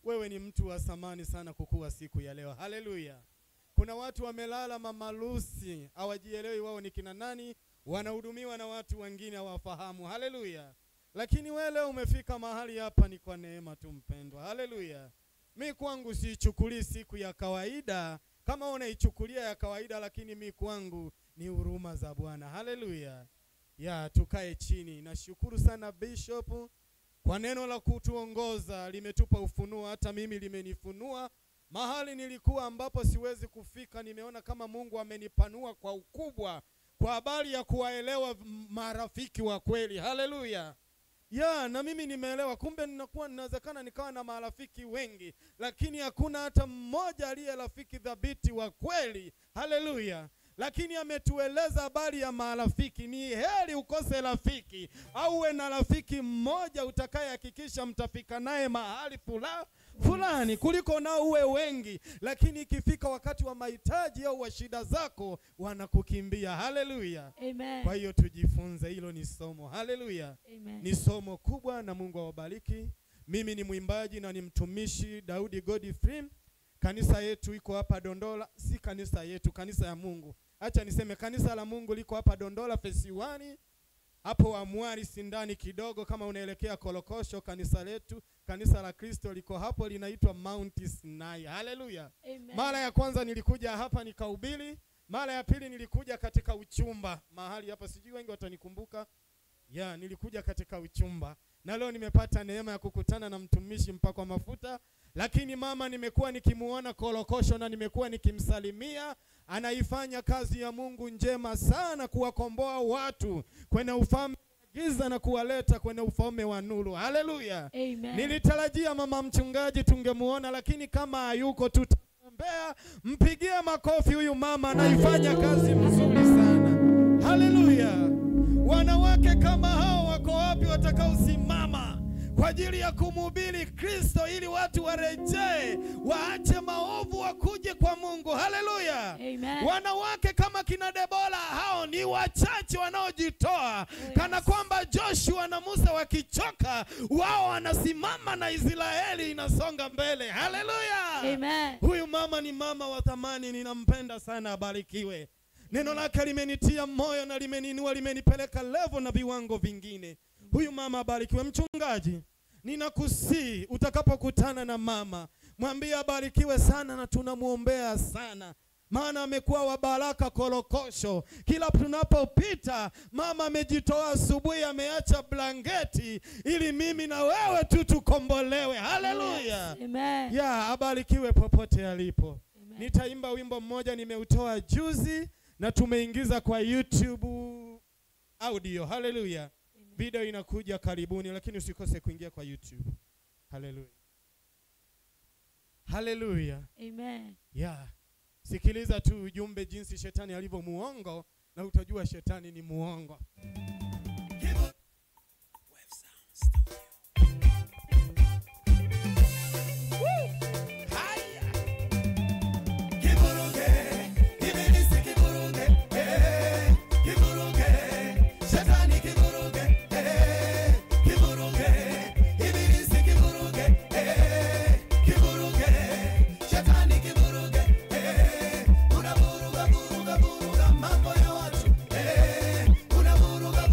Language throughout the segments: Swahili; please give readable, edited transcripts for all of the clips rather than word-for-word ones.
wewe ni mtu wa thamani sana kukua siku ya leo. Haleluya. Kuna watu wamelala mamalusi, hawajielewi wao ni kina nani, wanahudumiwa na watu wengine hawafahamu. Haleluya. Lakini wewe leo umefika mahali hapa ni kwa neema tu mpendwa. Haleluya. Mimi kwangu siichukulii siku ya kawaida kama unaichukulia ya kawaida, lakini mimi kwangu ni huruma za Bwana. Haleluya. Ya tukae chini. Nashukuru sana Bishop kwa neno la kutuongoza, limetupa ufunuo, hata mimi limenifunua mahali nilikuwa ambapo siwezi kufika. Nimeona kama Mungu amenipanua kwa ukubwa kwa habari ya kuwaelewa marafiki wa kweli. Haleluya. Ya na mimi nimeelewa kumbe ninawezekana nikawa na marafiki wengi, lakini hakuna hata mmoja aliye rafiki thabiti wa kweli. Haleluya. Lakini ametueleza habari ya marafiki. Ni heri ukose rafiki au uwe na rafiki mmoja utakayehakikisha mtafika naye mahali fulani kuliko nao uwe wengi, lakini ikifika wakati wa mahitaji au wa shida zako wanakukimbia. Haleluya. Amen. Kwa hiyo tujifunze, hilo ni somo. Haleluya. Amen. Ni somo kubwa na Mungu awabariki. Mimi ni mwimbaji na ni mtumishi Daudi Godfrey. Kanisa yetu iko hapa Dondola, si kanisa yetu, kanisa ya Mungu. Acha niseme kanisa la Mungu liko hapa Dondola phase 1. Hapo Amwari Sindani kidogo kama unaelekea Kolokosho, kanisa letu, kanisa la Kristo liko hapo, linaitwa Mount Sinai. Haleluya. Mara ya kwanza nilikuja hapa nikahubiri, mara ya pili nilikuja katika uchumba. Mahali hapa sijui wengi watanikumbuka. Ya nilikuja katika uchumba. Na leo nimepata neema ya kukutana na mtumishi mpakwa mafuta. Lakini mama nimekuwa nikimuona Kolokosho na nimekuwa nikimsalimia. Anaifanya kazi ya Mungu njema sana kuwakomboa watu kwenye ufalme wa giza na kuwaleta kwenye ufalme wa nuru. Haleluya. Nilitarajia mama mchungaji tungemuona, lakini kama hayuko tutaombea. Mpigie makofi huyu mama, anaifanya kazi mzuri sana. Haleluya. Wanawake kama hao wako wapi watakaosimama kwa ajili ya kumhubiri Kristo ili watu warejee, waache maovu, wakuje kwa Mungu? Haleluya. Wanawake kama kina Debora, hao ni wachache wanaojitoa. Kana kwamba Joshua na Musa wakichoka, wao wanasimama na Israeli inasonga mbele. Haleluya. Huyu mama ni mama wa thamani, ninampenda sana, abarikiwe. Neno lake limenitia moyo na limeninua, limenipeleka level na viwango vingine. Huyu mama abarikiwe. Mchungaji, ninakusii utakapokutana na mama, mwambie abarikiwe sana na tunamuombea sana. Maana amekuwa wa baraka Kolokosho. Kila tunapopita mama amejitoa asubuhi, ameacha blanketi ili mimi na wewe tu tukombolewe. Haleluya. Amen. Ya abarikiwe popote alipo. Nitaimba wimbo mmoja nimeutoa juzi na tumeingiza kwa YouTube audio. Haleluya. Video inakuja karibuni, lakini usikose kuingia kwa YouTube. Haleluya. Haleluya. Amen. Yeah. Sikiliza tu ujumbe jinsi shetani alivyo muongo na utajua shetani ni muongo. Unavuruga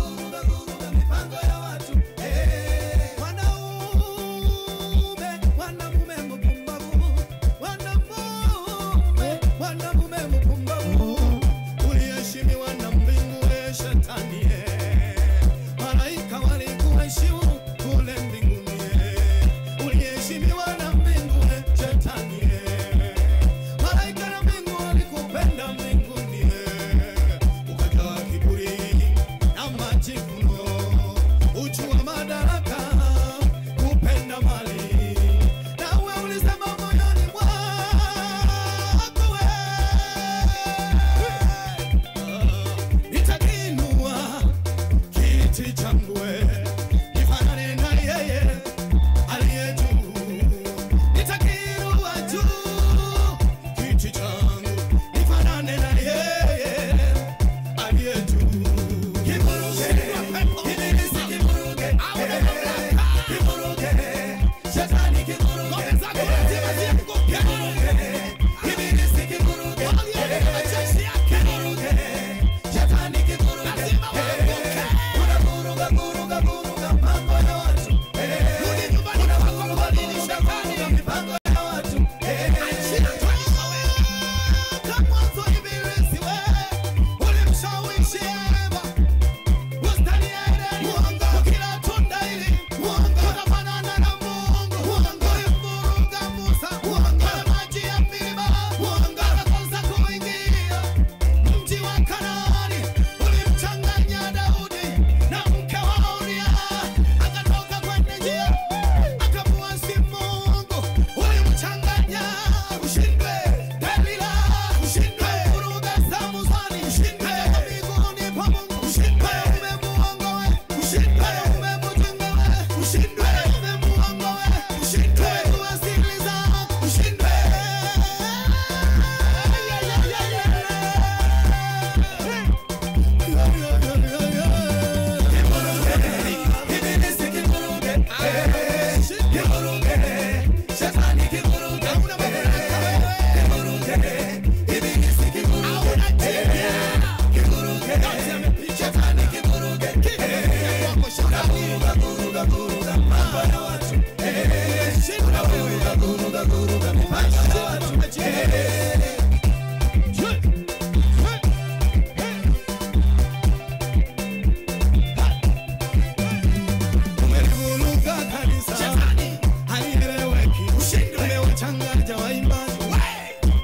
umewachanganya waimbaji,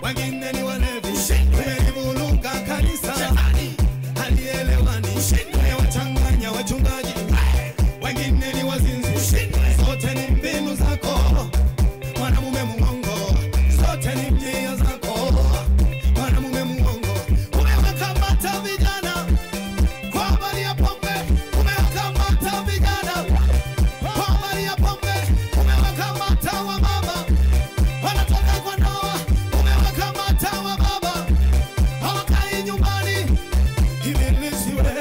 wengine ni walevi, umelivuruga kanisa, halielewani, umewachanganya wachungaji, wengine ni wazinzi, zote ni mbinu zako, mwanamume muongo, zote ni njia zako, mwanamume muongo. Umewakamata vijana kwa habari ya pombe, umewakamata vijana kwa habari ya pombe, umewakamata wa mama wanatoka kwa ndoa, umewakamata wa baba hawakai nyumbani. Ibilisi we,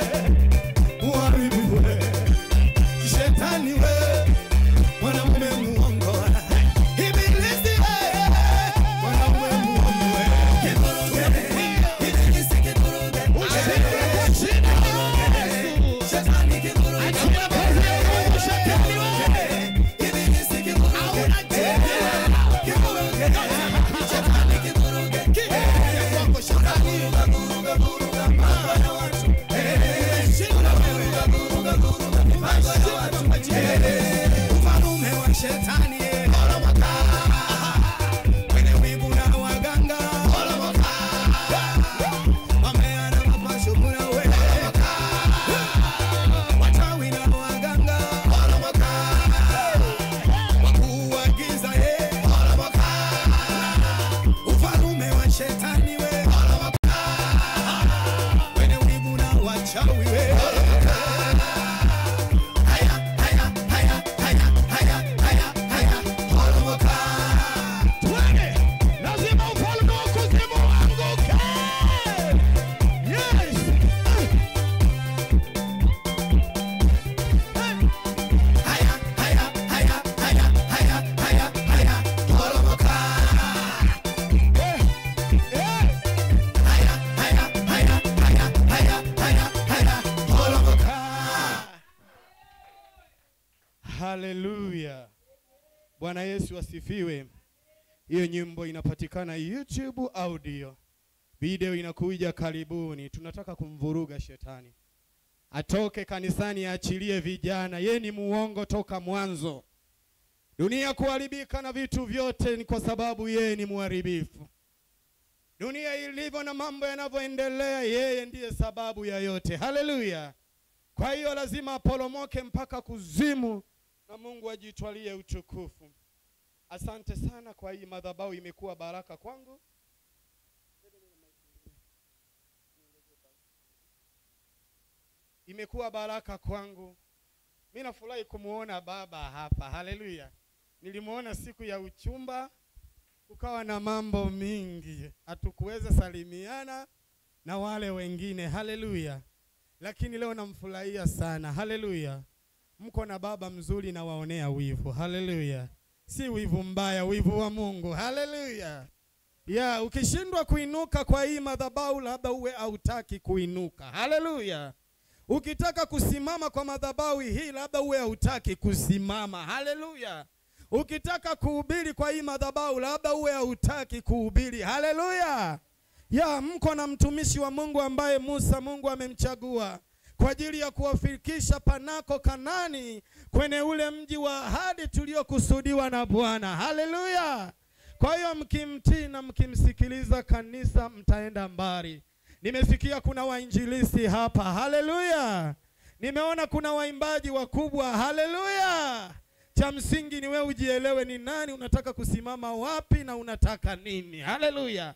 uharibu we, shetani we, mwanamume muongo, ibilisi we, mwanamume muongo we, ibilisi kikuruge, shetani kikuruge, shetani we, ibilisi kikuruge, shetani kikuruge, ufalume wa shetani wenye wivu na waganga, wameana mapashugura we, wachawi na waganga, wakuu wa giza ufalume wa shetani we, wenye wivu na wachawi we. Haleluya. Bwana Yesu asifiwe. Hiyo nyimbo inapatikana YouTube audio. Video inakuja karibuni. Tunataka kumvuruga shetani atoke kanisani, aachilie vijana. Yeye ni muongo toka mwanzo. Dunia kuharibika na vitu vyote ni kwa sababu yeye ni muharibifu. Dunia ilivyo na mambo yanavyoendelea, yeye ndiye sababu ya yote. Haleluya. Kwa hiyo lazima aporomoke mpaka kuzimu na Mungu ajitwalie utukufu. Asante sana kwa hii madhabahu, imekuwa baraka kwangu. Imekuwa baraka kwangu. Mimi nafurahi kumuona baba hapa. Haleluya. Nilimuona siku ya uchumba, kukawa na mambo mingi, hatukuweza salimiana na wale wengine. Haleluya. Lakini leo namfurahia sana. Haleluya. Mko na baba mzuri na waonea wivu. Haleluya. Si wivu mbaya, wivu wa Mungu. Haleluya. Ya, ukishindwa kuinuka kwa hii madhabahu, labda uwe hautaki kuinuka. Haleluya. Ukitaka kusimama kwa madhabahu hii, labda uwe hautaki kusimama. Haleluya. Ukitaka kuhubiri kwa hii madhabahu, labda uwe hautaki kuhubiri. Haleluya. Ya, mko na mtumishi wa Mungu ambaye Musa Mungu amemchagua kwa ajili ya kuwafikisha panako Kanani, kwenye ule mji wa ahadi tuliokusudiwa na Bwana. Haleluya. Kwa hiyo mkimtii na mkimsikiliza kanisa, mtaenda mbali. Nimesikia kuna wainjilisti hapa. Haleluya. Nimeona kuna waimbaji wakubwa. Haleluya. Cha msingi ni wewe ujielewe ni nani, unataka kusimama wapi na unataka nini. Haleluya.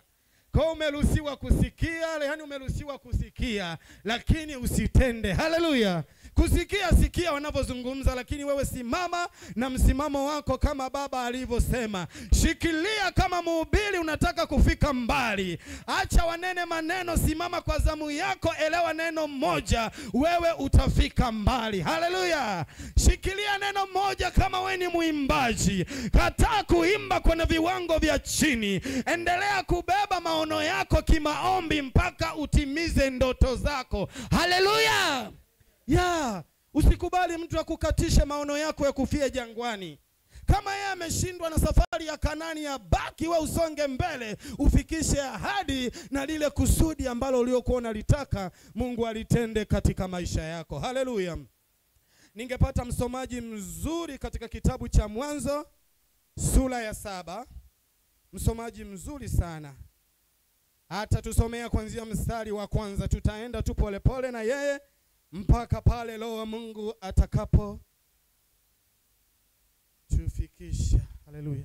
Kwa umeruhusiwa kusikia, yani umeruhusiwa kusikia, lakini usitende. Haleluya. Kusikia sikia wanavyozungumza, lakini wewe simama na msimamo wako kama baba alivyosema. Shikilia kama mhubiri, unataka kufika mbali. Acha wanene maneno, simama kwa zamu yako, elewa neno moja, wewe utafika mbali. Haleluya. Shikilia neno moja kama wewe ni muimbaji. Kataa kuimba kwenye viwango vya chini. Endelea kubeba maono yako kimaombi mpaka utimize ndoto zako. Haleluya. Ya, usikubali mtu akukatishe maono yako ya kufia jangwani. Kama yeye ameshindwa na safari ya Kanani, ya baki wewe usonge mbele, ufikishe ahadi na lile kusudi ambalo uliokuwa unalitaka Mungu alitende katika maisha yako. Haleluya. Ningepata msomaji mzuri katika kitabu cha Mwanzo sura ya 7. msomaji mzuri sana. Hata tusomea kuanzia mstari wa kwanza, tutaenda tu pole pole na yeye mpaka pale Roho wa Mungu atakapo tufikisha. Haleluya.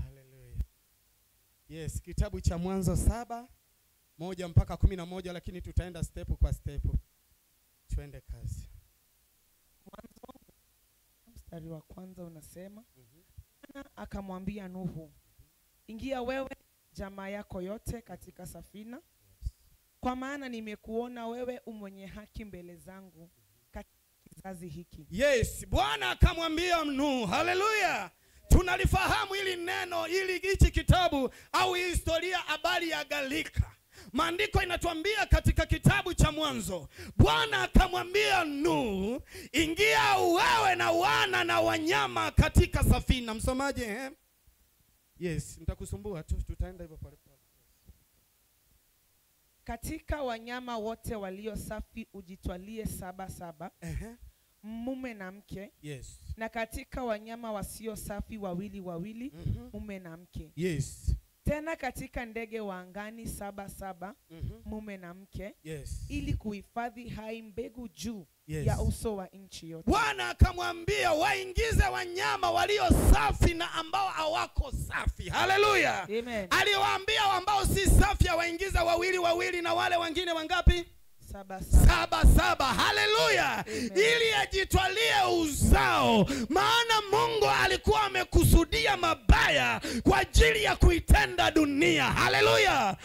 Haleluya. Yes, kitabu cha Mwanzo 7:1 mpaka 11, lakini tutaenda step kwa step. Twende kazi. Mwanzo mstari wa kwanza unasema, Bwana akamwambia Nuhu, ingia wewe jamaa yako yote katika safina, kwa maana nimekuona wewe umwenye haki mbele zangu katika kizazi hiki. Yes, Bwana akamwambia Nuhu. Haleluya. Tunalifahamu hili neno, hichi kitabu au historia habari ya gharika. Maandiko inatuambia katika kitabu cha Mwanzo, Bwana akamwambia Nuhu, ingia wewe na wana na wanyama katika safina. Msomaji Yes, nitakusumbua tu, tutaenda hivyo pole pole. Katika wanyama wote walio safi ujitwalie 7 mume na mke. Yes. Na katika wanyama wasio safi wawili mume na mke. Yes. Tena katika ndege wa angani 7 mume na mke. Yes. Ili kuhifadhi hai mbegu juu ya uso wa nchi yote. Bwana akamwambia waingize wanyama walio safi na ambao hawako safi. Haleluya. Amen. Aliwaambia ambao si safi waingize wawili na wale wengine wangapi? 7. Haleluya. Ili ajitwalie uzao, maana Mungu alikuwa amekusudia mabaya kwa ajili ya kuitenda dunia. Haleluya.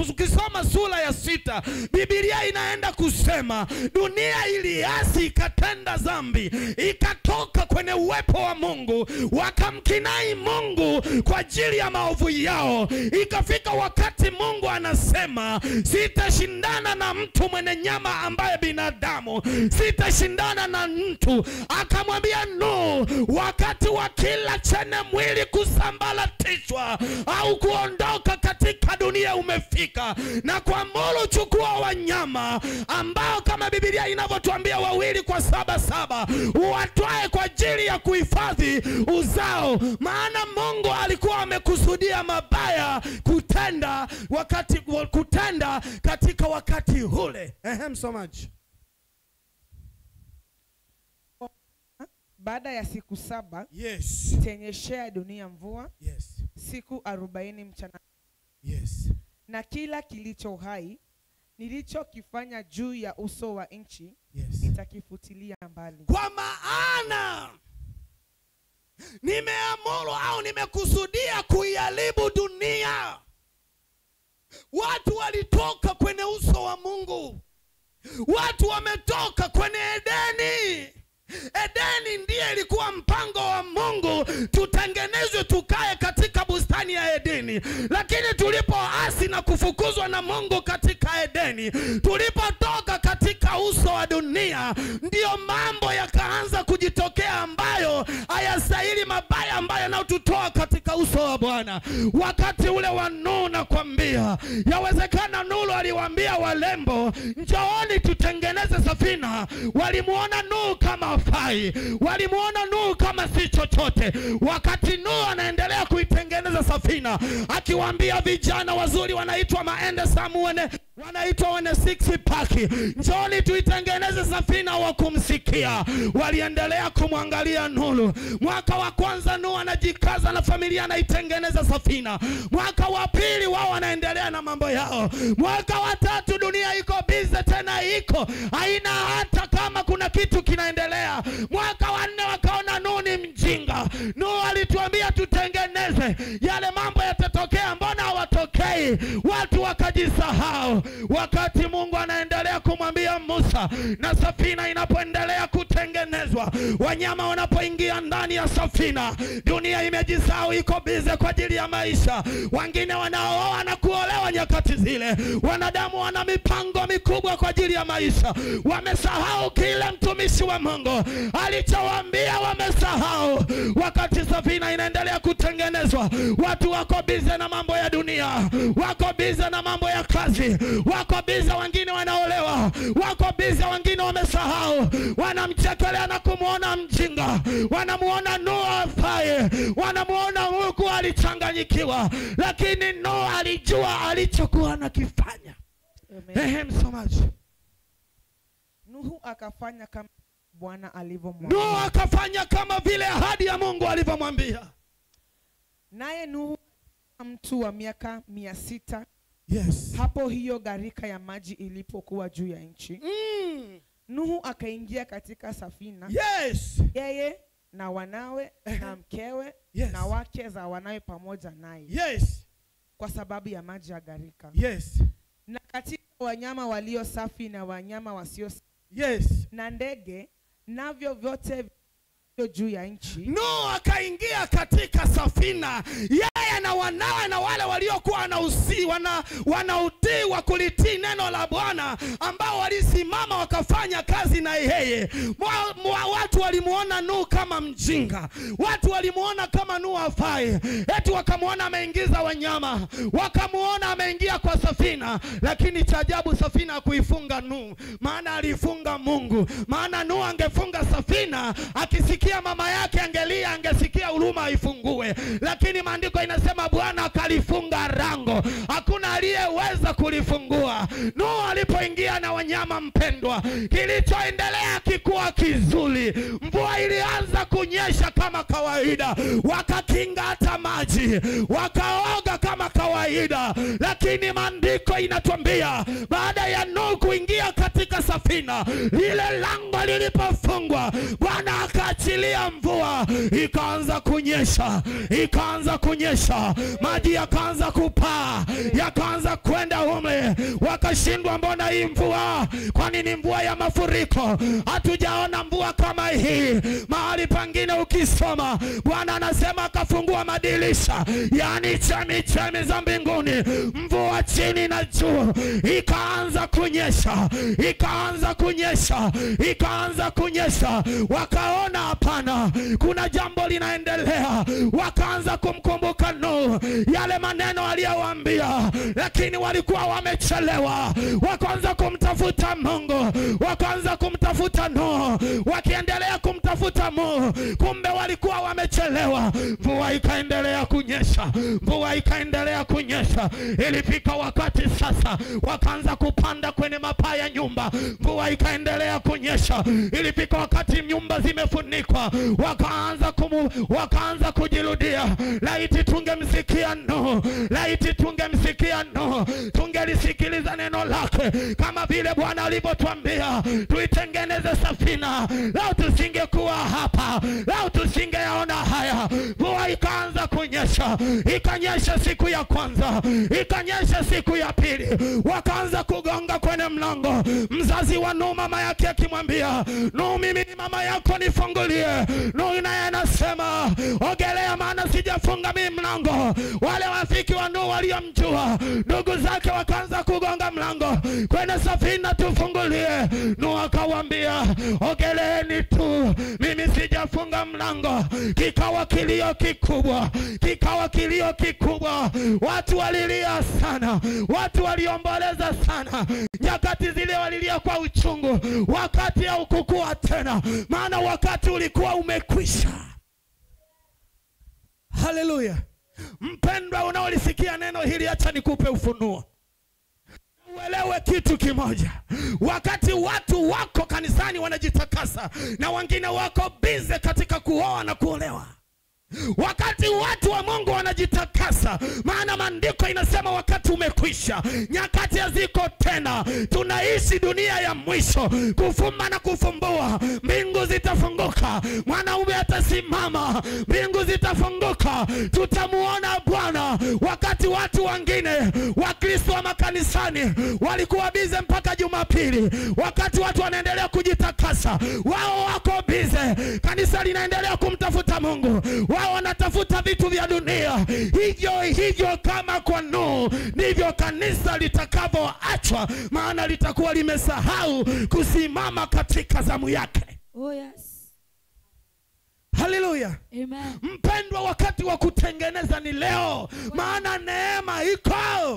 Ukisoma sura ya 6, Biblia inaenda kusema dunia iliasi, ikatenda dhambi, ikatoka kwenye uwepo wa Mungu, wakamkinai Mungu kwa ajili ya maovu yao. Ikafika wakati Mungu anasema, sitashindana na mtu mwenye nyama ambaye binadamu, sitashindana na mtu. Akamwambia Nuhu, wakati wa kila chenye mwili kusambaratishwa au kuondoka katika dunia umefika, na kuamuru chukua wanyama ambao kama Biblia inavyotuambia 2 kwa 7 uwatwae kwa ajili ya kuhifadhi uzao, maana Mungu alikuwa amekusudia mabaya kutenda katika wakati ule. Msomaji. Baada ya siku 7, yes, tenyeshea dunia mvua, yes, siku 40 mchana, yes, na kila kilicho hai nilichokifanya juu ya uso wa nchi, yes, nitakifutilia mbali. Kwa maana nimeamuru au nimekusudia kuiharibu dunia. Watu walitoka kwenye uso wa Mungu. Watu wametoka kwenye Edeni. Edeni ndiye ilikuwa mpango wa Mungu, tutengenezwe tukae katika bustani ya Edeni. Lakini tulipoasi na kufukuzwa na Mungu katika Edeni, tulipotoka katika uso wa dunia, ndio mambo yakaanza kujitokea ambayo hayastahili, mabaya ambayo yanayotutoa katika uso wa Bwana. Wakati ule wa Nuhu, nakwambia yawezekana Nuhu aliwaambia walembo, njooni tutengeneze safina. Walimuona Nuhu kama fai, walimuona Nuhu kama si chochote. Wakati Nuhu anaendelea kuitengeneza safina, akiwaambia vijana wazuri wanaitwa maende Samuene, wanaitwa wane 6 pack, njooni tuitengeneze safina, wa kumsikia. Waliendelea kumwangalia Nuhu. Mwaka wa kwanza Nuhu anajikaza na familia anaitengeneza safina. Mwaka wa pili wao wanaendelea na mambo yao. Mwaka wa 3 dunia iko busy tena, iko haina hata kama kuna kitu kinaendelea. Mwaka wa 4 wakaona Nuhu ni mjinga. Nuhu alituambia tutengeneze, yale mambo yatatokea, mbona hawatokei? Watu wakajisahau. Wakati Mungu anaendelea kumwambia Musa, na safina inapoendelea kutengenezwa, wanyama wanapoingia ndani ya safina, dunia imejisahau, iko busy kwa ajili ya maisha. Wengine wanaoa na kuolewa nyakati zile. Wanadamu wana mipango mikubwa kwa ajili ya maisha. Wamesahau kile mtumishi wa Mungu alichowaambia, wamesahau. Wakati safina inaendelea kutengenezwa, watu wako bize na mambo ya dunia, wako bize na mambo ya kazi, wako bize, wengine wanaolewa, wako bize, wengine wamesahau. Wanamchekelea na kumuona mjinga, wanamuona Noa afaye, wanamuona Mungu alichanganyikiwa, lakini Noa alijua alichokuwa anakifanya. Msomaji. Nuhu akafanya kama Bwana alivyomwambia. Noa akafanya kama vile ahadi ya Mungu alivyomwambia. Naye Nuhu mtu wa miaka 600. Yes. Hapo hiyo gharika ya maji ilipokuwa juu ya nchi. Nuhu akaingia katika safina. Yes. Yeye na wanawe na mkewe, yes, na wake za wanawe pamoja naye. Yes. Kwa sababu ya maji ya gharika. Yes. Na katika wanyama walio safi na wanyama wasio safi. Yes. Na ndege navyo vyote juu ya nchi. Noa akaingia katika safina, yeye na wanawe na wale waliokuwa wanautii wa kulitii neno la Bwana, ambao walisimama wakafanya kazi na yeye. Watu walimuona Nuhu kama mjinga, watu walimuona kama Nuhu afai, eti wakamuona ameingiza wanyama, wakamuona ameingia kwa safina. Lakini cha ajabu, safina hakuifunga Nuhu, maana alifunga Mungu. Maana Nuhu angefunga safina, akisikia mama yake angelia, angesikia huruma aifungue. Lakini maandiko inasema Bwana akalifunga rango, hakuna aliyeweza kulifungua. Nuhu alipoingia na wanyama, mpendwa, kilichoendelea kikuwa kizuri. Mvua ilianza kunyesha kama kawaida, wakakinga hata maji, wakaoga kama kawaida. Lakini maandiko inatuambia baada ya Nuhu kuingia katika safina, lile lango lilipofungwa, Bwana akaachilia mvua, ikaanza kunyesha, ikaanza kunyesha, maji yakaanza kupaa, yakaanza kwenda umle. Wakashindwa, mbona hii mvua? Kwa nini mvua ya mafuriko? Hatujaona mvua kama hii. Mahali pangine ukisoma, Bwana anasema akafungua madirisha, yani chemi za mbinguni, mvua chini na juu, ikaanza kunyesha, ikaanza kunyesha, ikaanza kunyesha. Wakaona hapana, kuna jambo linaendelea. Wakaanza kumkumbuka Nuhu, yale maneno aliyowaambia, lakini walikuwa wamechelewa. Wakaanza kumtafuta Mungu, wakaanza kumtafuta Nuhu, wakiendelea kumtafuta Mungu, kumbe walikuwa wamechelewa. Mvua ikaendelea kunyesha, mvua ikaendelea kunyesha. Ilifika wakati sasa wakaanza kupanda kwenye mapaa ya nyumba, mvua ikaendelea kunyesha. Ilifika wakati nyumba zimefunikwa, wakaanza kujirudia. Laiti tungemsikia Nuhu, laiti tungemsikia Nuhu, tungelisikiliza neno lake kama vile Bwana alivyotuambia tuitengeneze safina. Lao tusingekuwa hapa, lao tusingeona haya. Mvua ikaanza kunyesha, ikanyesha siku ya kwanza, ikanyesha siku ya pili. Wakaanza kugonga kwenye mlango. Mzazi wa Nuhu, mama yake akimwambia Nuhu, mimi ni mama yako, nifungulie. Nuhu naye anasema, ogelea, maana sijafunga mimi mlango. Wale rafiki wa Nuhu waliomjua, ndugu zake, wakaanza kugonga mlango kwenye safina, tufungulie. Nuhu akawaambia, ogeleeni tu, mimi sijafunga mlango. Kikawa kilio kikubwa, kikawa kilio kikubwa. Watu walilia sana, watu waliomboleza sana. Nyakati zile walilia kwa uchungu, wakati haukukua tena, maana wakati ulikuwa umekwisha. Haleluya. Mpendwa unaolisikia neno hili, acha nikupe ufunuo. Uelewe kitu kimoja. Wakati watu wako kanisani wanajitakasa, na wengine wako bize katika kuoa na kuolewa, wakati watu wa Mungu wanajitakasa, maana maandiko inasema wakati umekwisha, nyakati haziko tena. Tunaishi dunia ya mwisho, kufumba na kufumbua. Mbingu zitafunguka, mwanaume atasimama, mbingu zitafunguka, tutamuona Bwana. Wakati watu wengine Wakristo wa makanisani walikuwa bize mpaka Jumapili, wakati watu wanaendelea kujitakasa, wao wako bize, kanisa linaendelea kumtafuta Mungu. wao wanatafuta vitu vya dunia. Hivyo kama kwa Nuhu, ndivyo kanisa litakavyoachwa, maana litakuwa limesahau kusimama katika zamu yake. Oh yes. Haleluya. Amen. Mpendwa, wakati wa kutengeneza ni leo, maana neema iko.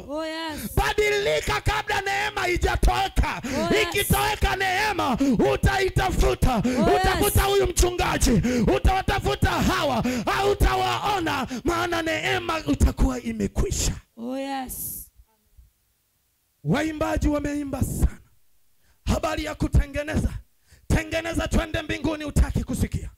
Oh yes. Badilika kabla neema haijatoweka. Oh yes. Ikitoweka neema, utaitafuta. Utafuta huyu mchungaji, utawatafuta hawa, hautawaona, maana neema utakuwa imekwisha. Oh yes. Waimbaji wameimba sana habari ya kutengeneza. Tengeneza twende mbinguni, utaki kusikia.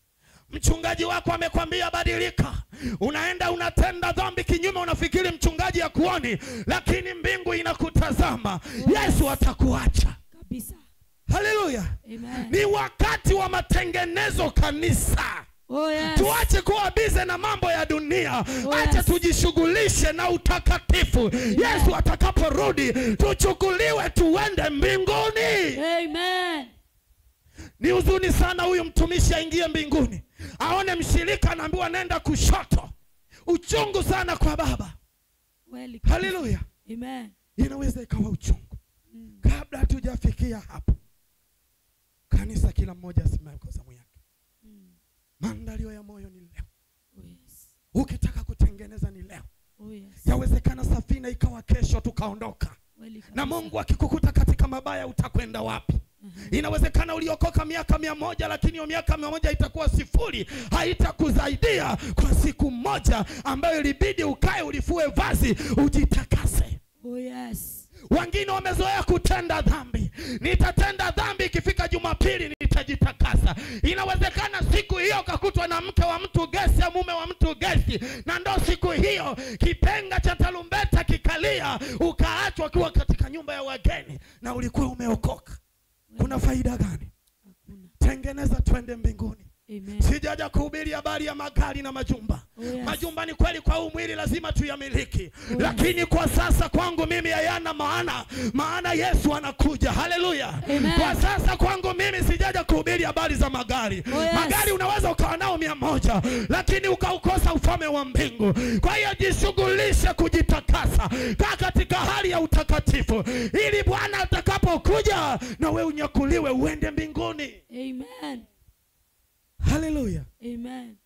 Mchungaji wako amekwambia badilika. Unaenda unatenda dhambi kinyume, unafikiri mchungaji hakuoni, lakini mbingu inakutazama. Yesu atakuacha Kabisa. Haleluya. Amen. Ni wakati wa matengenezo kanisa. Oh yes. Tuache kuwa bize na mambo ya dunia. Acha yes. tujishughulishe na utakatifu. Yesu atakaporudi tuchukuliwe tuende mbinguni. Amen. Ni huzuni sana huyu mtumishi aingie mbinguni, aone mshirika anaambiwa nenda kushoto. Uchungu sana kwa baba. Well, haleluya. Amen. Inaweza ikawa uchungu. Kabla hatujafikia hapo, kanisa kila mmoja asimame kwa zamu yake. Maandalio ya moyo ni leo. Oh yes. Ukitaka kutengeneza ni leo. Oh yes. Yawezekana safina ikawa kesho tukaondoka. Na Mungu akikukuta katika mabaya utakwenda wapi? Inawezekana uliokoka miaka 100, lakini hiyo miaka 100 itakuwa sifuri. Haitakuzaidia kwa siku moja ambayo ilibidi ukae ulifue vazi ujitakase. Oh yes. Wengine wamezoea kutenda dhambi. Nitatenda dhambi, ikifika Jumapili nitajitakasa. Inawezekana siku hiyo kakutwa na mke wa mtu gesi au mume wa mtu gesi, na ndo siku hiyo kipenga cha tarumbeta kikalia, ukaachwa kiwa katika nyumba ya wageni na ulikuwa umeokoka. Kuna faida gani? Tengeneza twende mbinguni. Amen. Sijaja kuhubiri habari ya magari na majumba. Oh yes. Majumba ni kweli kwa mwili lazima tuyamiliki. Lakini kwa sasa kwangu mimi hayana maana Yesu anakuja. Haleluya. Kwa sasa kwangu mimi sijaja kuhubiri habari za magari. Oh yes. Magari unaweza ukawa nao 100 lakini ukaukosa ufalme wa mbingu. Kwa hiyo jishughulishe kujitakasa. Kaa katika hali ya utakatifu ili Bwana atakapokuja na wewe unyakuliwe uende mbinguni. Amen. Haleluya. Amen.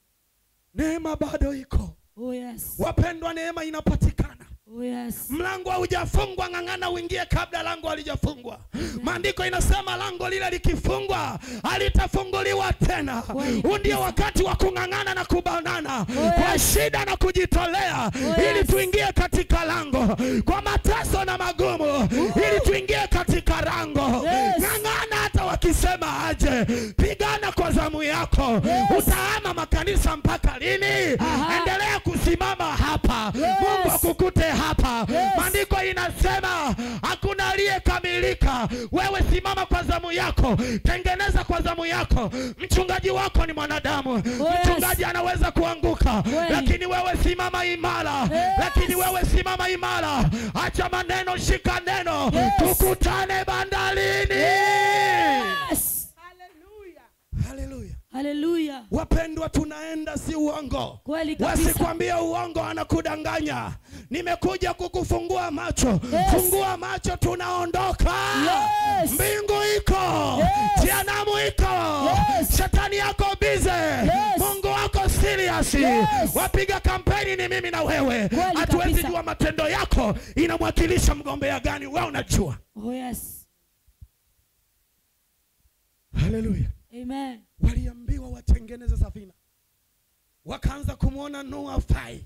Neema bado iko. Oh yes. Wapendwa, neema inapatikana. Oh yes. Mlango haujafungwa, ng'ang'ana uingie kabla lango halijafungwa. Maandiko inasema lango lile likifungwa halitafunguliwa tena. Ndio wakati wa kung'ang'ana na kubanana kwa shida na kujitolea ili tuingie katika lango, kwa mateso na magumu ili tuingie katika lango. Ng'ang'ana hata wakisema aje, pigana kwa zamu yako. Utahama makanisa mpaka lini? Endelea kusimama hapa. Mungu akukute hapa. Maandiko inasema hakuna aliyekamilika. Wewe simama kwa zamu yako, tengeneza kwa zamu yako. Mchungaji wako ni mwanadamu. Mchungaji anaweza kuanguka, lakini wewe simama imara. Lakini wewe simama imara. Acha maneno, shika neno. Tukutane bandarini. Yes. Haleluya. Haleluya. Wapendwa, tunaenda si uongo. Wasikwambie uongo, anakudanganya. Nimekuja kukufungua macho. Fungua macho, tunaondoka. Mbingu iko. Jehanamu iko. Shetani yako bize. Mungu wako serious. Wapiga kampeni ni mimi na wewe. Hatuwezi jua matendo yako inamwakilisha mgombea gani, wewe unajua. Oh yes. Haleluya. Amen. Waliambiwa watengeneze safina. Wakaanza kumuona Nuhu hafai.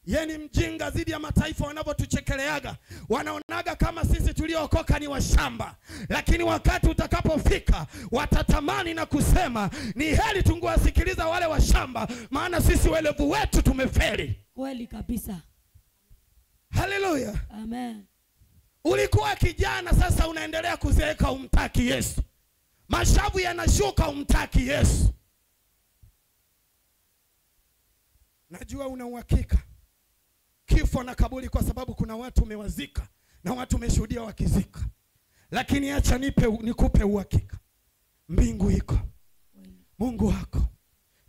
Yeye ni mjinga zidi ya mataifa wanavyotuchekeleaga. Wanaonaga kama sisi tuliokoka ni washamba. Lakini wakati utakapofika watatamani na kusema ni heri tungewasikiliza wale washamba, maana sisi welevu wetu tumefeli. Kweli kabisa. Haleluya. Amen. Ulikuwa kijana, sasa unaendelea kuzeeka, umtaki Yesu. Mashavu yanashuka, umtaki Yesu. Najua una uhakika kifo na kaburi, kwa sababu kuna watu umewazika na watu umeshuhudia wakizika. Lakini acha nikupe uhakika. Mbingu iko. Mungu wako.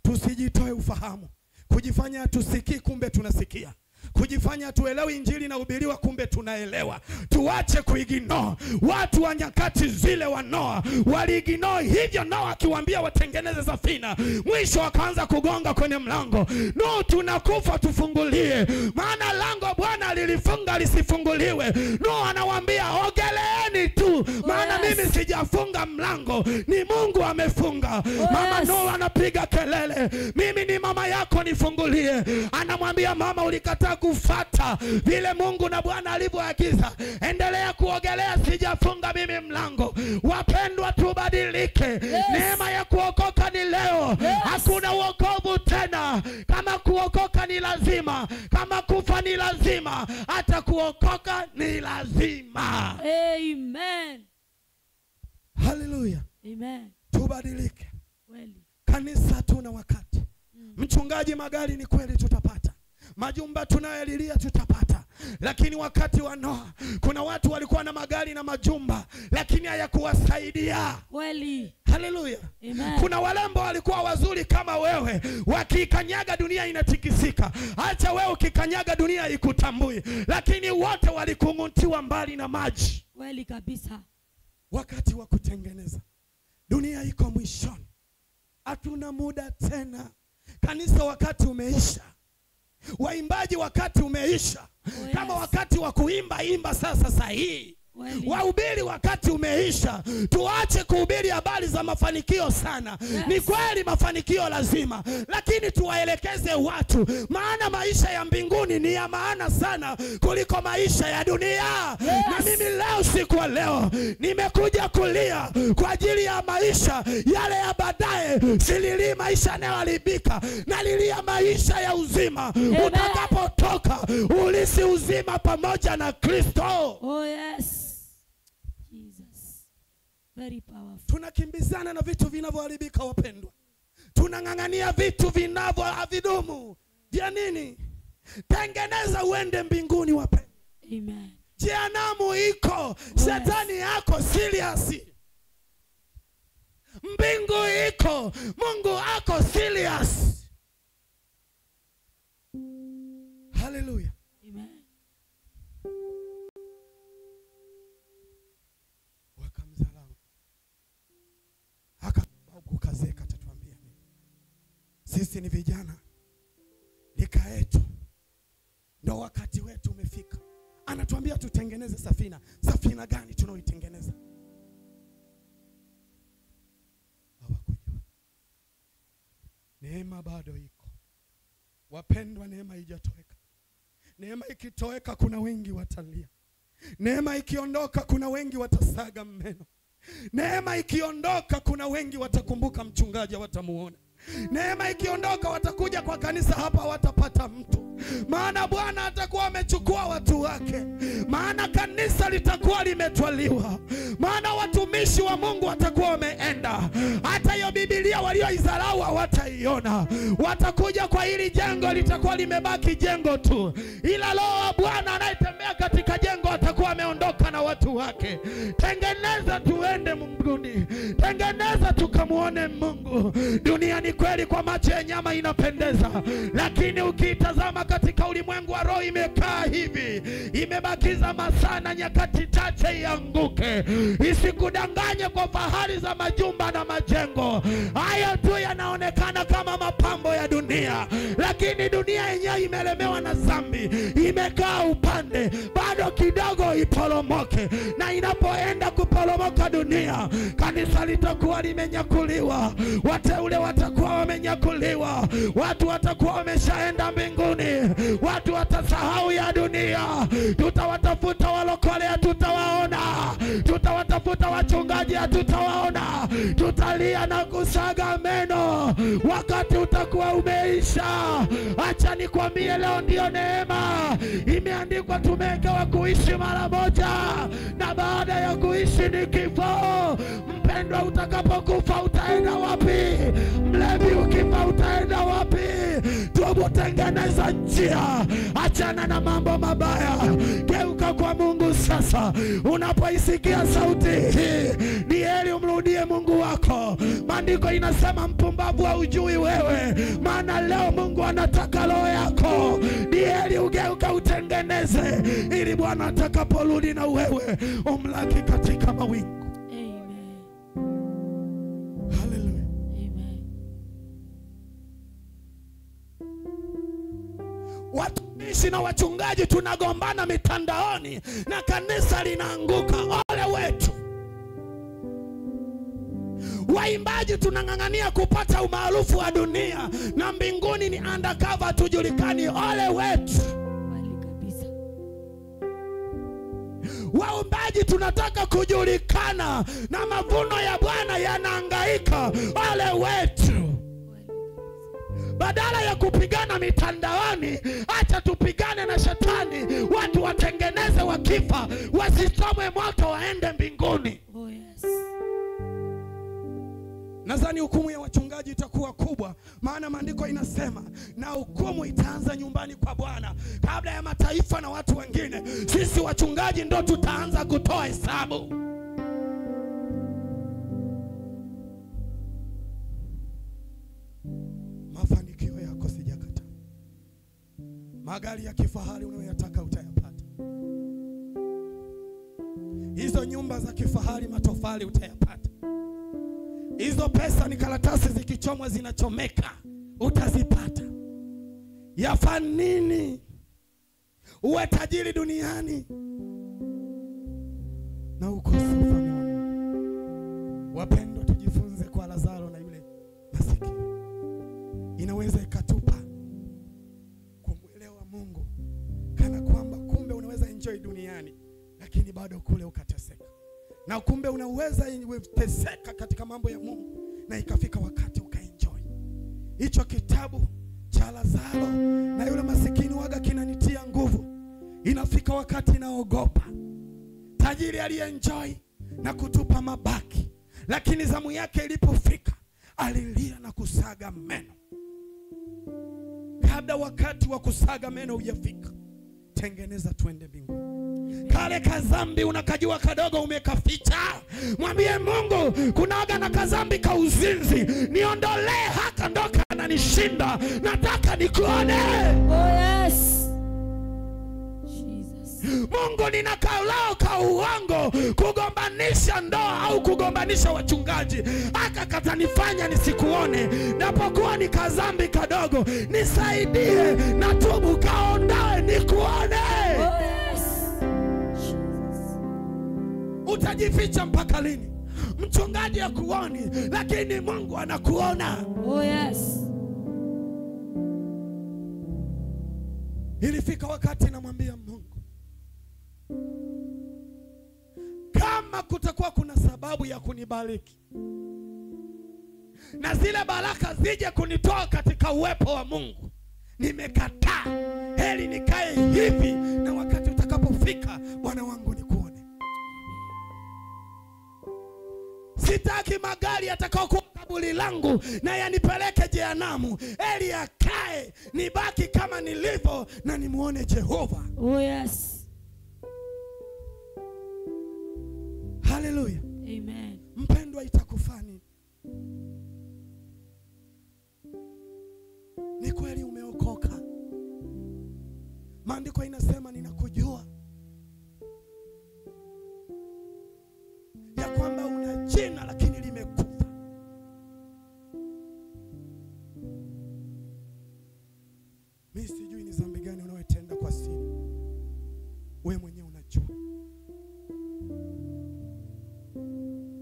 Tusijitoe ufahamu. Kujifanya tusikii, kumbe tunasikia. Kujifanya tuelewi injili na hubiriwa, kumbe tunaelewa. Tuache kuignore. Watu wa nyakati zile wa Noa waliignore hivyo. Noa akiwaambia watengeneze safina, mwisho wakaanza kugonga kwenye mlango. No, tunakufa tufungulie, maana lango Bwana lilifunga lisifunguliwe. No, anawaambia ogeleeni tu, maana mimi sijafunga mlango, ni Mungu amefunga. Mama Noa anapiga kelele, mimi ni mama yako, nifungulie. Anamwambia mama, ulikataa kufuata vile Mungu na Bwana alivyoagiza, endelea kuogelea, sijafunga mimi mlango. Wapendwa, tubadilike. Neema ya kuokoka ni leo. Hakuna wokovu tena. Kama kuokoka ni lazima, kama kufa ni lazima, hata kuokoka ni lazima. Amen. Hallelujah. Amen. Tubadilike. Kweli. Kanisa tuna wakati. Mchungaji, magari ni kweli tutapata. Majumba tunayolilia tutapata. Lakini wakati wa Noa kuna watu walikuwa na magari na majumba, lakini hayakuwasaidia. Kweli. Hallelujah. Amen. Kuna walembo walikuwa wazuri kama wewe, wakikanyaga dunia inatikisika. Acha wewe ukikanyaga dunia ikutambui, lakini wote walikung'utiwa mbali na maji. Kweli kabisa. Wakati wa kutengeneza. Dunia iko mwishoni. Hatuna muda tena. Kanisa, wakati umeisha. Waimbaji, wakati umeisha. Kama wakati wa kuimba, imba sasa sahihi. Wahubiri, wakati umeisha. Tuache kuhubiri habari za mafanikio sana. Ni kweli mafanikio lazima, lakini tuwaelekeze watu, maana maisha ya mbinguni ni ya maana sana kuliko maisha ya dunia. Na mimi leo, siku ya leo, nimekuja kulia kwa ajili ya maisha yale ya baadaye. Silili maisha yanayoharibika, na lilia maisha ya uzima. Utakapotoka ulisi uzima pamoja na Kristo. Oh yes. Very powerful. Tunakimbizana na vitu vinavyoharibika, wapendwa. Tunang'ang'ania vitu vinavyo havidumu. Vya nini? Tengeneza uende mbinguni, wapendwa. Amen. Jehanamu iko. Shetani yako serious. Mbingu iko. Mungu ako serious. Hallelujah. Amen. Akakazeka, tatuambia nini? Sisi ni vijana, lika yetu, ndio wakati wetu umefika. Anatuambia tutengeneze safina. Safina gani tunaoitengeneza? Hawakujua. Neema bado iko, wapendwa. Neema haijatoweka. Neema ikitoweka, kuna wengi watalia. Neema ikiondoka, kuna wengi watasaga meno. Neema ikiondoka, kuna wengi watakumbuka mchungaji, watamuona. Neema ikiondoka, watakuja kwa kanisa hapa, watapata mtu, maana Bwana atakuwa amechukua watu wake, maana kanisa litakuwa limetwaliwa, maana watumishi wa Mungu watakuwa wameenda. Hata hiyo Biblia walioizarau hawataiona. Watakuja kwa hili jengo, litakuwa limebaki jengo tu, ila Roho wa Bwana anayetembea katika jengo atakuwa ameondoka na watu wake. Tengeneza tuende mbinguni. Tengeneza tukamuone Mungu. Dunia ni kweli kwa macho ya nyama inapendeza, lakini ukitazama katika ulimwengu wa roho imekaa hivi. Imebakiza masaa na nyakati chache ianguke. Isikudanganye kwa fahari za majumba na majengo. Hayo tu yanaonekana kama mapambo ya dunia, lakini dunia yenyewe imelemewa na dhambi. Imekaa upande, bado kidogo iporomoke. Na inapoenda kuporomoka dunia, kanisa litakuwa limenyakuliwa. Wateule watakuwa wamenyakuliwa. Watu watakuwa wameshaenda mbinguni. Watu watasahau ya dunia. Tutawatafuta walokole, hatutawaona. Tutawatafuta wachungaji, hatutawaona. Tutalia na kusaga meno. Wakati utakuwa umeisha. Acha nikwambie, leo ndio neema. Imeandikwa tumewekewa kuishi mara moja, na baada ya kuishi ni kifo. Mpendwa, utakapokufa utaenda wapi? Mlevi ukifa utaenda wapi? Tubu, tengeneza njia. Achana na mambo mabaya. Geuka kwa Mungu sasa. Bwana, unapoisikia sauti hii, ni heri umrudie Mungu wako. Maandiko inasema mpumbavu haujui wewe, maana leo Mungu anataka roho yako. Ni heri ugeuka utengeneze, ili Bwana atakaporudi na wewe umlaki katika mawingu. Amen. Hallelujah. Amen. Watumishi na wachungaji tunagombana mitandaoni na kanisa linaanguka. Ole wetu. Waimbaji tunang'ang'ania kupata umaarufu wa dunia na mbinguni ni undercover, tujulikani. Ole wetu. Kweli kabisa. Waombaji tunataka kujulikana na mavuno ya Bwana yanahangaika. Ole wetu. Badala ya kupigana mitandaoni, acha tupigane na shetani. Watu watengeneze, wakifa wasichomwe moto, waende mbinguni. Oh yes. Nadhani hukumu ya wachungaji itakuwa kubwa, maana maandiko inasema na hukumu itaanza nyumbani kwa Bwana kabla ya mataifa na watu wengine. Sisi wachungaji ndo tutaanza kutoa hesabu. Mafanikio yako sijakata. Magari ya kifahari unayoyataka utayapata. Hizo nyumba za kifahari, matofali utayapata. Hizo pesa ni karatasi zikichomwa zinachomeka, utazipata. Yafaa nini uwe tajiri duniani na ukose ufalme wa Mungu? Wapendwa, tujifunze kwa Lazaro na yule masikini. Inaweza ikatupa kumwelewa Mungu kana kwamba kumbe unaweza enjoy duniani lakini bado kule ukateseka. Na kumbe unaweza kuteseka katika mambo ya Mungu na ikafika wakati ukaenjoy. Hicho kitabu cha Lazaro na yule masikini waga kinanitia nguvu. Inafika wakati naogopa. Tajiri alienjoy na kutupa mabaki, lakini zamu yake ilipofika alilia na kusaga meno. Kabla wakati wa kusaga meno hujafika, tengeneza tuende mbinguni. Kale kazambi unakajua kadogo umekaficha, mwambie Mungu, kunaga na kazambi ka uzinzi, niondolee haka ndo kananishinda, nataka nikuone. Oh yes. Jesus. Mungu, nina kaulao ka uongo kugombanisha ndoa au kugombanisha wachungaji, aka katanifanya nisikuone. Napokuwa ni kazambi kadogo, nisaidie na tubu kaondoe nikuone. Oh yes. Utajificha mpaka lini? Mchungaji hakuoni, lakini Mungu anakuona. Oh yes. Ilifika wakati namwambia Mungu, kama kutakuwa kuna sababu ya kunibariki na zile baraka zije kunitoa katika uwepo wa Mungu, nimekataa. Heri nikae hivi na wakati utakapofika Bwana wangu nikuone. Sitaki magari yatakayokuwa kaburi langu na yanipeleke jehanamu. Heri akae nibaki kama nilivyo na nimuone Jehova. Oh yes. Hallelujah. Amen. Mpendwa, itakufani. Ni kweli umeokoka. Maandiko inasema ninakujua, ya kwamba una jina lakini limekufa. Mimi sijui ni dhambi gani unayotenda kwa siri. Wewe mwenyewe unajua.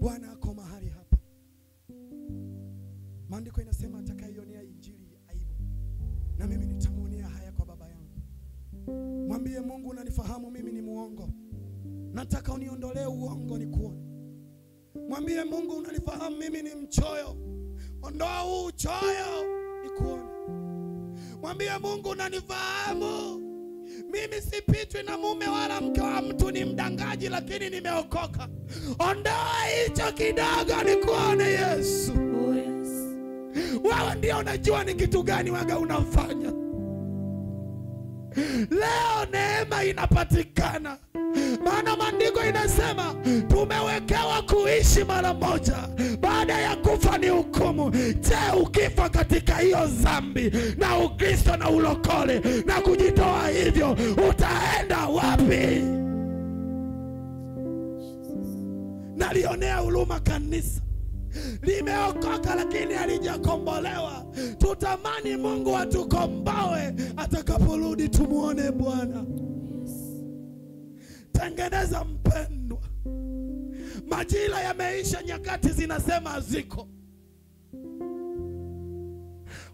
Bwana ako mahali hapa. Maandiko inasema atakayeionea injili aibu, na mimi nitamuonea haya kwa Baba yangu. Mwambie Mungu, unanifahamu mimi ni muongo, nataka uniondolee uongo nikuone. Mwambie Mungu, unanifahamu mimi ni mchoyo, ondoa huu uchoyo nikuone. Mwambie Mungu, unanifahamu mimi sipitwi na mume wala mke wa mtu, ni mdangaji lakini nimeokoka, ondoa hicho kidogo nikuone Yesu. Oh yes. Wewe ndio unajua ni kitu gani waga unafanya. Leo neema inapatikana. Maana maandiko inasema tumewekewa kuishi mara moja, baada ya kufa ni hukumu. Je, ukifa katika hiyo dhambi na Ukristo na ulokole na kujitoa hivyo, utaenda wapi? Nalionea huruma kanisa. Limeokoka lakini halijakombolewa. Tutamani Mungu atukomboe, atakaporudi tumuone Bwana. Tengeneza mpendwa. Majira yameisha, nyakati zinasema ziko.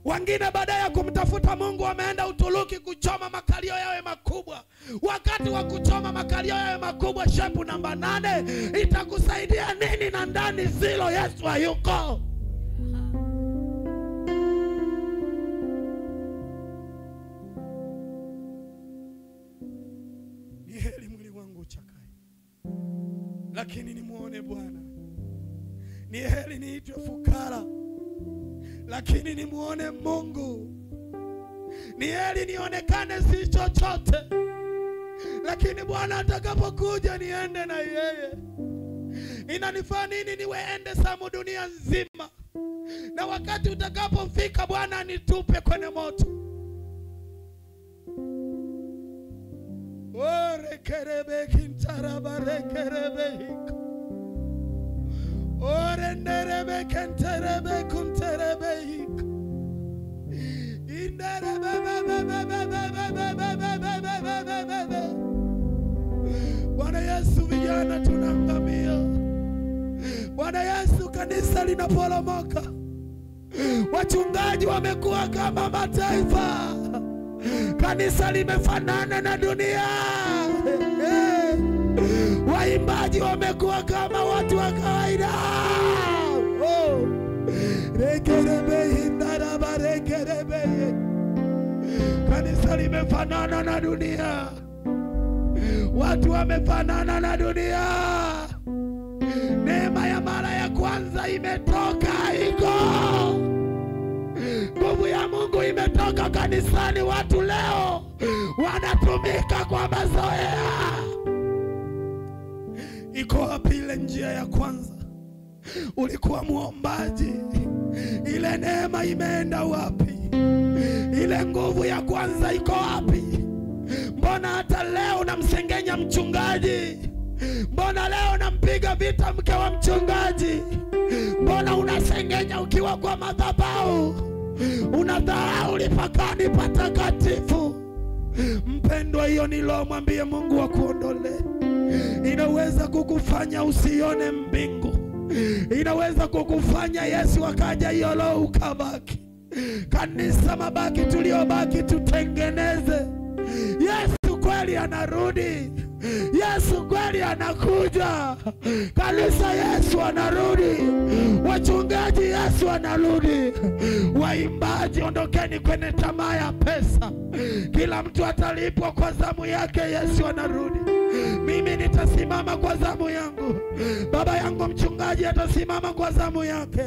Wengine baada ya kumtafuta Mungu wameenda Uturuki kuchoma makalio yawe makubwa. Wakati wa kuchoma makalio yawe makubwa, shepu namba 8 itakusaidia nini na ndani zilo Yesu hayuko? Ni heri mwili wangu uchakae, lakini nimuone Bwana. Ni heri niitwe fukara, lakini nimuone Mungu. Ni heri nionekane si chochote, lakini Bwana atakapokuja niende na yeye. Inanifaa nini niweende samu dunia nzima, na wakati utakapofika Bwana anitupe kwenye moto? Ore kerebe kintaraba rekerebe hiko. Ore nderebe kenterebe kunterebe hiko. Inderebe Bwana Yesu, vijana tunaangamia. Bwana Yesu, kanisa linaporomoka. Wachungaji wamekuwa kama mataifa. Kanisa limefanana na dunia. Waimbaji wamekuwa kama watu wa kawaida. Rekerebe hindaraba rekerebe. Kanisa limefanana na dunia. Watu wamefanana na dunia. Neema ya mara ya kwanza imetoka iko. Nguvu ya Mungu imetoka kanisani. Watu leo wanatumika kwa mazoea. Iko wapi ile njia ya kwanza? Ulikuwa muombaji, ile neema imeenda wapi? Ile nguvu ya kwanza iko wapi? Mbona hata leo unamsengenya mchungaji? Mbona leo unampiga vita mke wa mchungaji? Mbona unasengenya ukiwa kwa madhabahu? Unadharau lipakani patakatifu. Mpendwa, hiyo nilo mwambie Mungu akuondole. Inaweza kukufanya usione mbingu. Inaweza kukufanya Yesu akaja yolo ukabaki. Kanisa, mabaki tuliobaki tutengeneze. Yesu kweli anarudi. Yesu kweli anakuja. Kanisa, Yesu anarudi. Wachungaji, Yesu anarudi. Waimbaji, ondokeni kwenye tamaa ya pesa. Kila mtu atalipwa kwa zamu yake. Yesu anarudi. Mimi nitasimama kwa zamu yangu. Baba yangu mchungaji atasimama kwa zamu yake.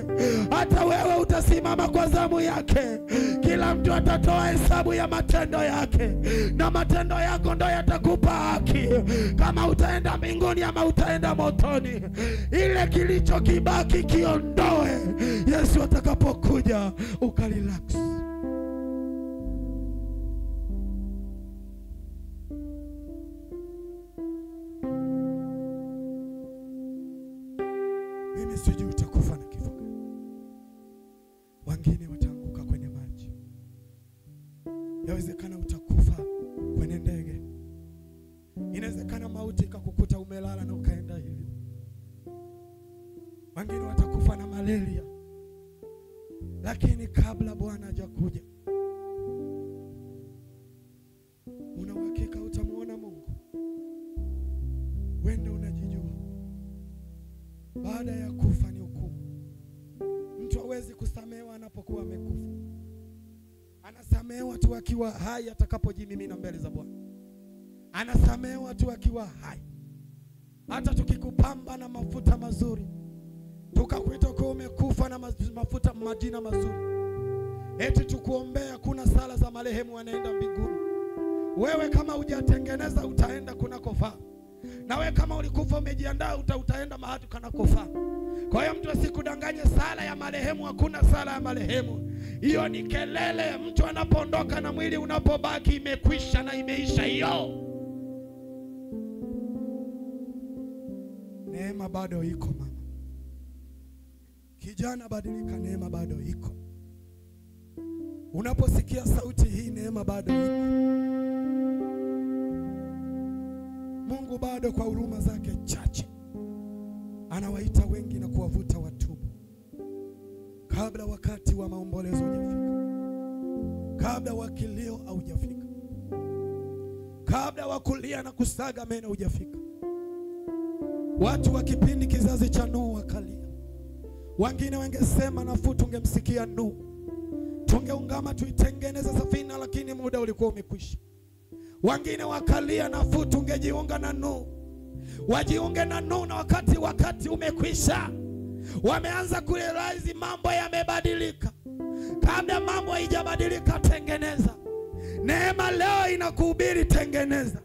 Hata wewe utasimama kwa zamu yake. Kila mtu atatoa hesabu ya matendo yake, na matendo yako ndo yatakupa haki, kama utaenda mbinguni ama utaenda motoni. Ile kilicho kibaki kiondoe. Yesu atakapokuja ukarelax. Mimi sijui utakufa na kifo gani. Wengine wataanguka kwenye maji. Yawezekana utakufa kwenye ndege. Inawezekana mauti ikakukuta umelala na ukaenda hivyo. Wengine watakufa na malaria. Lakini kabla Bwana hajakuja, una uhakika utamuona Mungu? Wenda unajijua. Baada ya kufa ni hukumu. Mtu hawezi kusamehewa anapokuwa amekufa. Anasamehewa tu akiwa hai atakapojimimina mbele za Bwana. Anasamehewa tu akiwa hai. Hata tukikupamba na mafuta mazuri, tukakuita kwa umekufa na mafuta majina mazuri, eti tukuombea, kuna sala za marehemu wanaenda mbinguni. Wewe kama hujatengeneza utaenda kunakofaa. Na wewe kama ulikufa umejiandaa utaenda mahali kanakofaa. Kwa hiyo mtu asikudanganye sala ya marehemu, hakuna sala ya marehemu. Hiyo ni kelele. Mtu anapoondoka na mwili unapobaki imekwisha na imeisha hiyo. Neema bado iko mama. Kijana badilika, neema bado iko. Unaposikia sauti hii, neema bado iko. Mungu bado kwa huruma zake chache anawaita wengi na kuwavuta watubu kabla wakati wa maombolezo hujafika, kabla wakilio haujafika, kabla wakulia na kusaga meno hujafika. Watu wa kipindi kizazi cha Nuhu wakalia. Wengine wangesema nafuu tungemsikia Nuhu, tungeungama tuitengeneze safina, lakini muda ulikuwa umekwisha. Wengine wakalia nafuu tungejiunga na Nuhu. Wajiunge na Nuhu na wakati umekwisha. Wameanza kurealize mambo yamebadilika. Kabla mambo haijabadilika, tengeneza. Neema leo inakuhubiri tengeneza.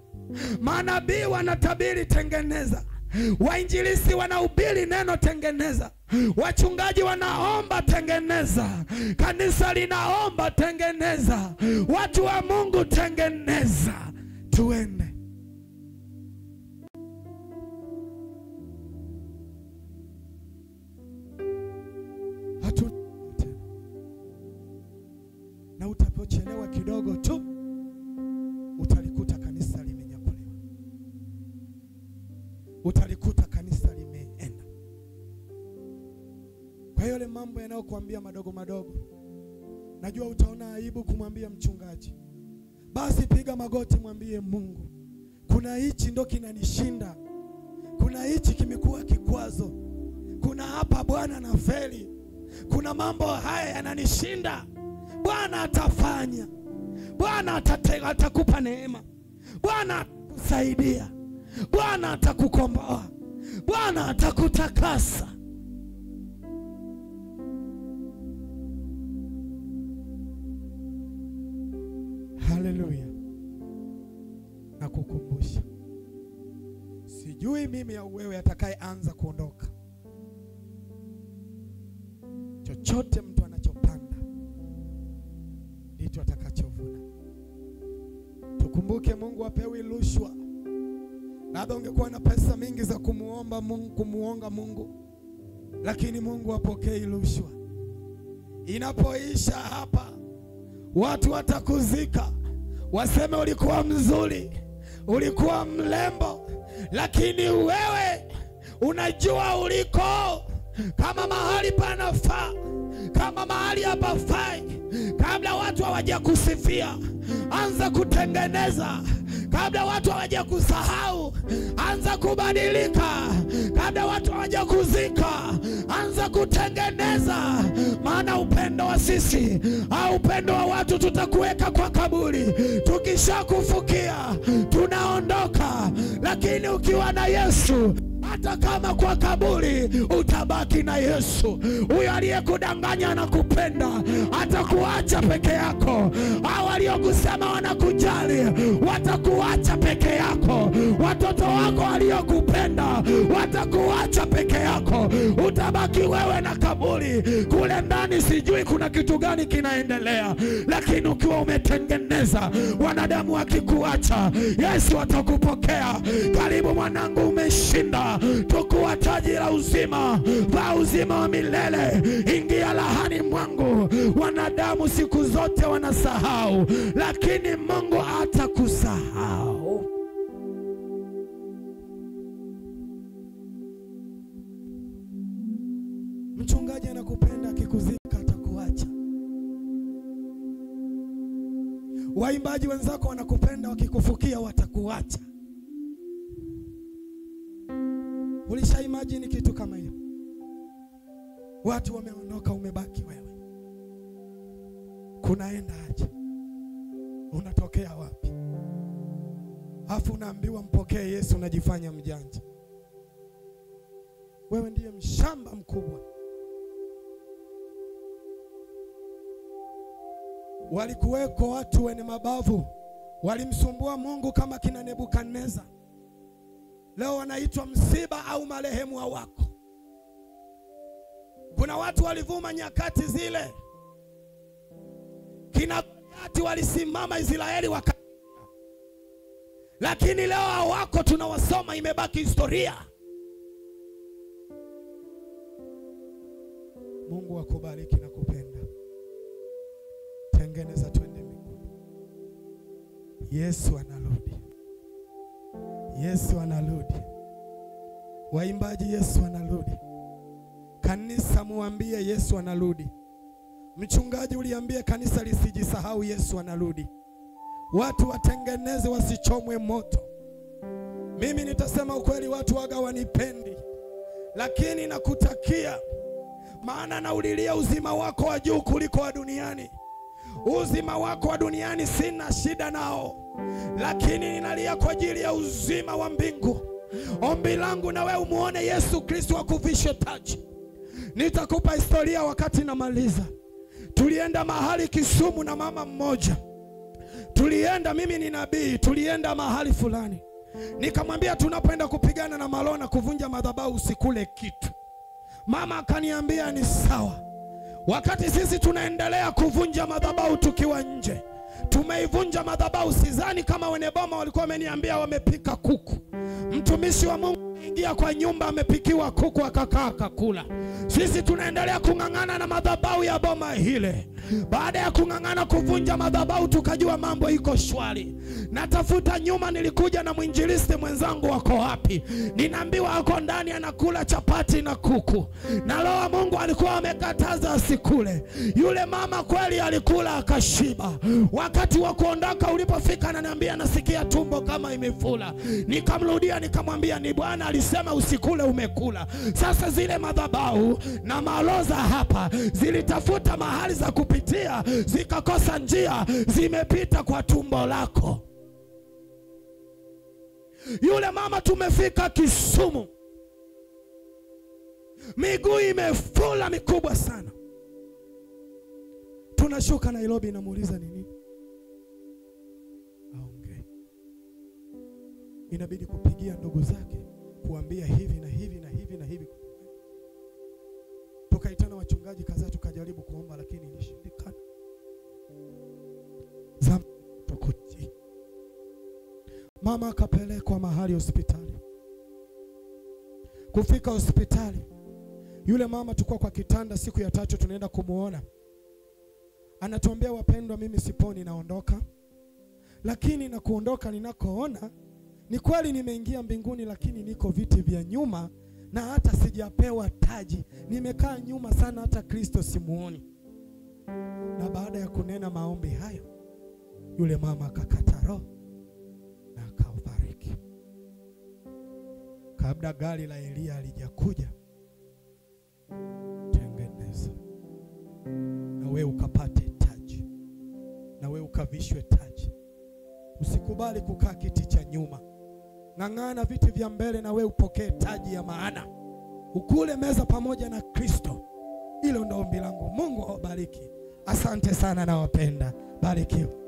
Manabii wanatabiri tengeneza. Wainjilisti wanahubiri neno tengeneza. Wachungaji wanaomba tengeneza. Kanisa linaomba tengeneza. Watu wa Mungu tengeneza. Tuende. Na utapochelewa kidogo tu utalikuta kanisa limenyakuliwa. Utalikuta kanisa limeenda. Kwa hiyo ile mambo yanayokuambia madogo madogo, najua utaona aibu kumwambia mchungaji. Basi piga magoti mwambie Mungu, kuna hichi ndo kinanishinda. Kuna hichi kimekuwa kikwazo. Kuna hapa Bwana na feli. Kuna mambo haya yananishinda. Bwana atafanya. Bwana atakupa neema. Bwana atakusaidia. Bwana atakukomboa. Bwana atakutakasa. Haleluya. Nakukumbusha, sijui mimi au wewe atakayeanza kuondoka. Chochote mtu anachopanda ndicho atakachovuna. Tukumbuke Mungu apewi rushwa. Labda ungekuwa na pesa mingi za kumuomba Mungu, kumuonga Mungu, lakini Mungu apokei rushwa. Inapoisha hapa, watu watakuzika, waseme ulikuwa mzuri, ulikuwa mlembo, lakini wewe unajua uliko. Kama mahali panafaa, kama mahali hapafai. Kabla watu hawajakusifia, anza kutengeneza. Kabla watu hawajakusahau, anza kubadilika. Kabla watu hawajakuzika, anza kutengeneza. Maana upendo wa sisi au upendo wa watu tutakuweka kwa kaburi. Tukishakufukia tunaondoka, lakini ukiwa na Yesu, hata kama kwa kaburi utabaki na Yesu. Huyo aliyekudanganya anakupenda, hatakuacha peke yako. Hao waliokusema wanakujali watakuacha peke yako. Watoto wako waliokupenda watakuacha peke yako. Utabaki wewe na kaburi. Kule ndani sijui kuna kitu gani kinaendelea, lakini ukiwa umetengeneza, wanadamu wakikuacha, Yesu atakupokea. Karibu mwanangu, umeshinda. Tukuwa taji la uzima, va uzima wa milele. Ingia lahani mwangu. Wanadamu siku zote wanasahau, lakini Mungu hatakusahau. Mchungaji anakupenda, akikuzika atakuacha. Waimbaji wenzako wanakupenda, wakikufukia watakuacha. Ulisha imagine kitu kama hiyo? Watu wameondoka, umebaki wewe. Kunaenda aje? Unatokea wapi? Afu unaambiwa mpokee Yesu, unajifanya mjanja. Wewe ndiye mshamba mkubwa. Walikuweko watu wenye mabavu walimsumbua Mungu kama kina Nebukadneza. Leo wanaitwa msiba au marehemu wako. Kuna watu walivuma nyakati zile, kina Goliati walisimama Israeli waka, lakini leo hawako, tunawasoma, imebaki historia. Mungu akubariki na kupenda. Tengeneza twende mbinguni. Yesu analudi. Yesu analudi. Waimbaji, Yesu analudi. Kanisa muambie Yesu analudi. Mchungaji uliambie kanisa lisijisahau Yesu analudi. Watu watengeneze wasichomwe moto. Mimi nitasema ukweli, watu waga wanipendi, lakini nakutakia, maana naulilia uzima wako wa juu kuliko wa duniani. Uzima wako wa duniani sina shida nao, lakini ninalia kwa ajili ya uzima wa mbingu. Ombi langu na wewe umuone Yesu Kristo akuvishe taji. Nitakupa historia wakati namaliza. Tulienda mahali Kisumu na mama mmoja. Tulienda, mimi ni nabii, tulienda mahali fulani. Nikamwambia tunapoenda kupigana na malona kuvunja madhabahu usikule kitu. Mama akaniambia ni sawa. Wakati sisi tunaendelea kuvunja madhabahu tukiwa nje, tumeivunja madhabahu, sidhani kama wenye boma walikuwa wameniambia wamepika kuku. Mtumishi wa Mungu ingia kwa nyumba amepikiwa kuku akakaa akakula. Sisi tunaendelea kung'ang'ana na madhabahu ya boma hile. Baada ya kung'ang'ana kuvunja madhabahu tukajua mambo iko shwari. Natafuta nyuma, nilikuja na mwinjilisti mwenzangu, wako wapi? Ninaambiwa ako ndani anakula chapati na kuku. Na Roho Mungu alikuwa amekataza asikule. Yule mama kweli alikula akashiba. Wakati wa kuondoka ulipofika ananiambia nasikia tumbo kama imefula. Nikamrudia nikamwambia ni Bwana alisema usikule, umekula. Sasa zile madhabahu na maloza hapa zilitafuta mahali za kupitia, zikakosa njia, zimepita kwa tumbo lako. Yule mama tumefika Kisumu, miguu imefula mikubwa sana. Tunashuka Nairobi, namuuliza ni nini? Aongee. Inabidi kupigia ndugu zake kuambia hivi na hivi na hivi na hivi. Tukaitana wachungaji kadhaa tukajaribu kuomba, lakini ilishindikana. Mama akapelekwa mahali hospitali. Kufika hospitali, yule mama tukua kwa kitanda, siku ya 3 tunaenda kumuona. Anatuambia wapendwa, mimi siponi, naondoka. Lakini na kuondoka ninakoona ni kweli nimeingia mbinguni, lakini niko viti vya nyuma na hata sijapewa taji. Nimekaa nyuma sana, hata Kristo simuoni. Na baada ya kunena maombi hayo, yule mama akakata roho na akaufariki. Kabla gari la Elia alijakuja, tengeneza na wewe ukapate taji, na wewe ukavishwe taji. Usikubali kukaa kiti cha nyuma. Ng'ang'ana viti vya mbele na wewe upokee taji ya maana. Ukule meza pamoja na Kristo. Hilo ndio ombi langu. Mungu awabariki. Asante sana, nawapenda. Barikiwa.